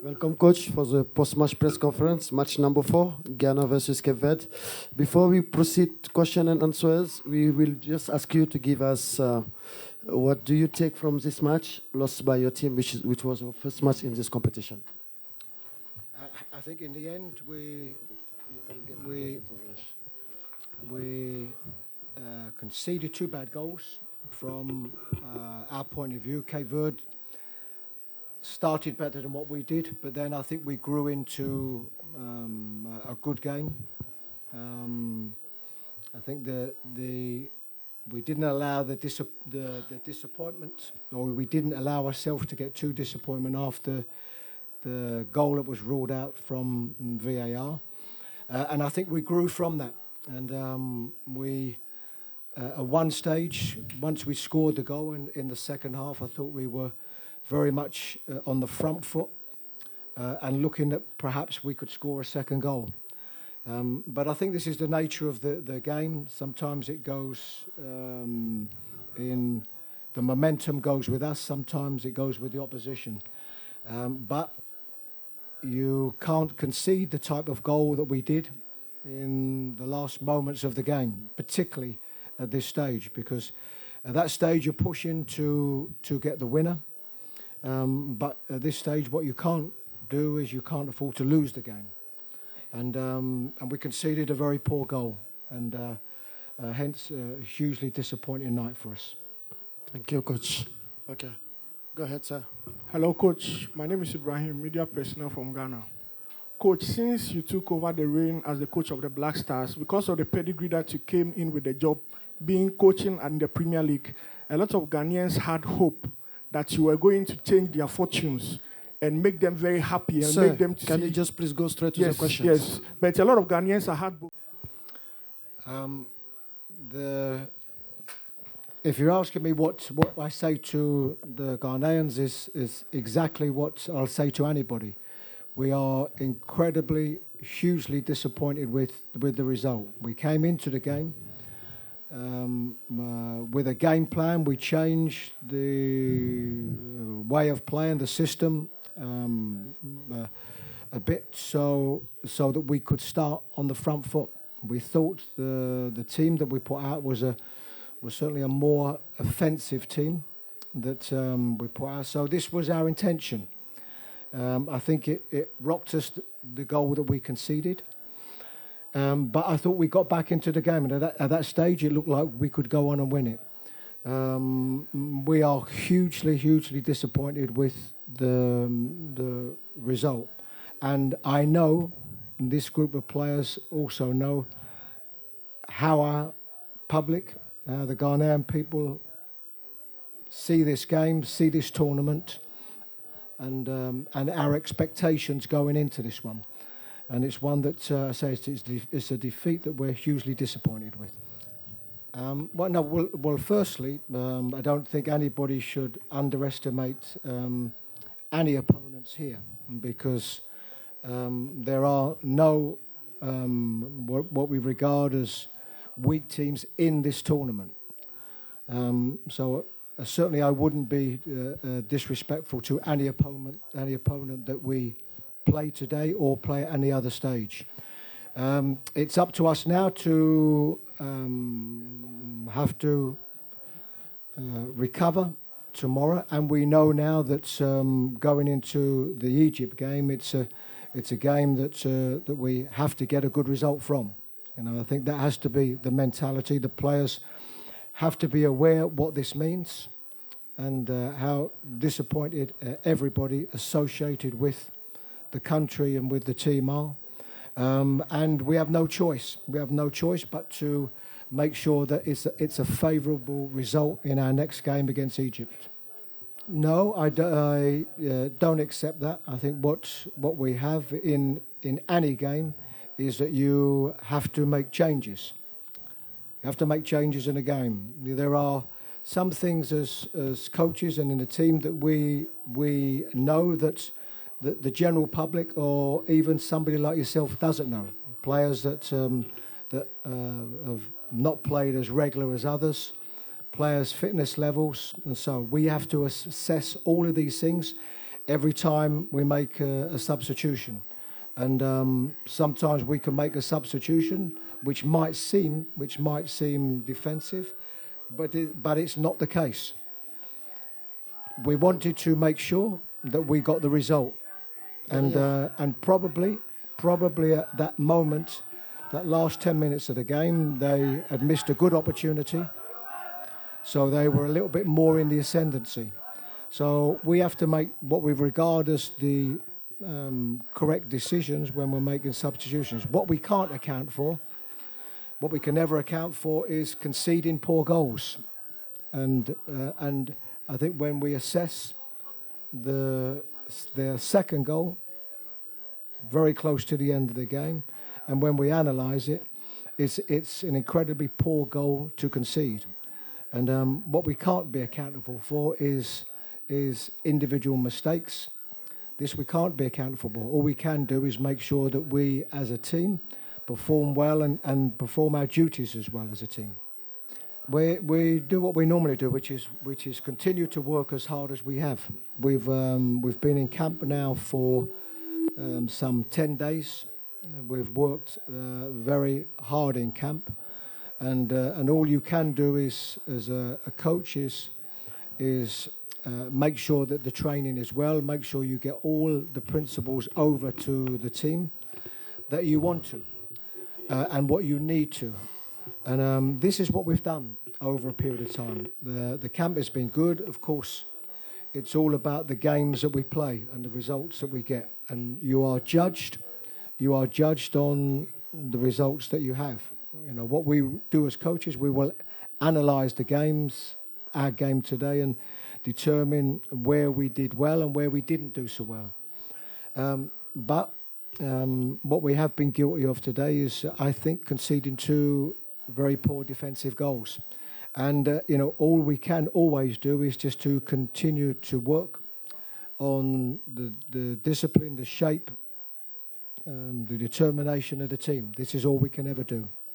Welcome, coach, for the post-match press conference, match number 4, Ghana versus Cape Verde. Before we proceed to question and answers, we will just ask you to give us what do you take from this match lost by your team, which was your first match in this competition? I think in the end we conceded 2 bad goals from our point of view. Cape Verde started better than what we did, but then I think we grew into a good game. I think we didn't allow the disappointment, or we didn't allow ourselves to get too disappointment after the goal that was ruled out from VAR. And I think we grew from that. And at one stage, once we scored the goal in the second half, I thought we were very much on the front foot and looking that perhaps we could score a second goal. But I think this is the nature of the game. Sometimes it goes the momentum goes with us, sometimes it goes with the opposition. But you can't concede the type of goal that we did in the last moments of the game, particularly at this stage, because at that stage you're pushing to get the winner. But at this stage, what you can't do is you can't afford to lose the game. And we conceded a very poor goal, and hence a hugely disappointing night for us. Thank you, coach. Okay, go ahead, sir. Hello, coach. My name is Ibrahim, media personnel from Ghana. Coach, since you took over the reign as the coach of the Black Stars, because of the pedigree that you came in with the job, being coaching in the Premier League, a lot of Ghanaians had hope that you were going to change their fortunes and make them very happy and Sir, make them to can see. You just please go straight to the questions? Yes, but a lot of Ghanaians are heartbroken. If you're asking me what I say to the Ghanaians is exactly what I'll say to anybody. We are incredibly, hugely disappointed with the result. We came into the game with a game plan. We changed the way of playing, the system a bit, so that we could start on the front foot. We thought the team that we put out was certainly a more offensive team that we put out. So this was our intention. I think it rocked us, the goal that we conceded. But I thought we got back into the game, and at that stage, it looked like we could go on and win it. We are hugely, hugely disappointed with the result. And I know, and this group of players also know, how our public, the Ghanaian people, see this game, see this tournament, and our expectations going into this one. And it's one that I say it's a defeat that we're hugely disappointed with. Well, firstly, I don't think anybody should underestimate any opponents here, because there are no what we regard as weak teams in this tournament. So certainly I wouldn't be disrespectful to any opponent that we play today or play at any other stage. It's up to us now to have to recover tomorrow, and we know now that going into the Egypt game, it's a game that we have to get a good result from. I think that has to be the mentality. The players have to be aware what this means and how disappointed everybody associated with the country and with the team are. And we have no choice. We have no choice but to make sure that it's a favourable result in our next game against Egypt. No, I don't accept that. I think what we have in any game is that you have to make changes. You have to make changes in a game. There are some things as coaches and in the team that we know that the general public or even somebody like yourself doesn't know. Players that have not played as regular as others, players' fitness levels, and so we have to assess all of these things every time we make a substitution. And sometimes we can make a substitution which might seem defensive, but it's not the case. We wanted to make sure that we got the result, and probably at that moment, that last 10 minutes of the game, they had missed a good opportunity, so they were a little bit more in the ascendancy. So we have to make what we regard as the correct decisions when we're making substitutions. What we can't account for, what we can never account for, is conceding poor goals. And I think when we assess their second goal, very close to the end of the game, and when we analyse it, it's an incredibly poor goal to concede. And what we can't be accountable for is individual mistakes. This we can't be accountable for. All we can do is make sure that we, as a team, perform well and perform our duties as well as a team. We do what we normally do, which is continue to work as hard as we have. We've been in camp now for some 10 days. We've worked very hard in camp, and all you can do is, as a coach, is make sure that the training is well, make sure you get all the principles over to the team that you want to and what you need to. And this is what we've done over a period of time. The camp has been good. Of course, it's all about the games that we play and the results that we get. And you are judged on the results that you have. You know, what we do as coaches, we will analyse the games, our game today, and determine where we did well and where we didn't do so well. But what we have been guilty of today is, I think, conceding two very poor defensive goals. And, all we can always do is just to continue to work on the discipline, the shape, the determination of the team. This is all we can ever do.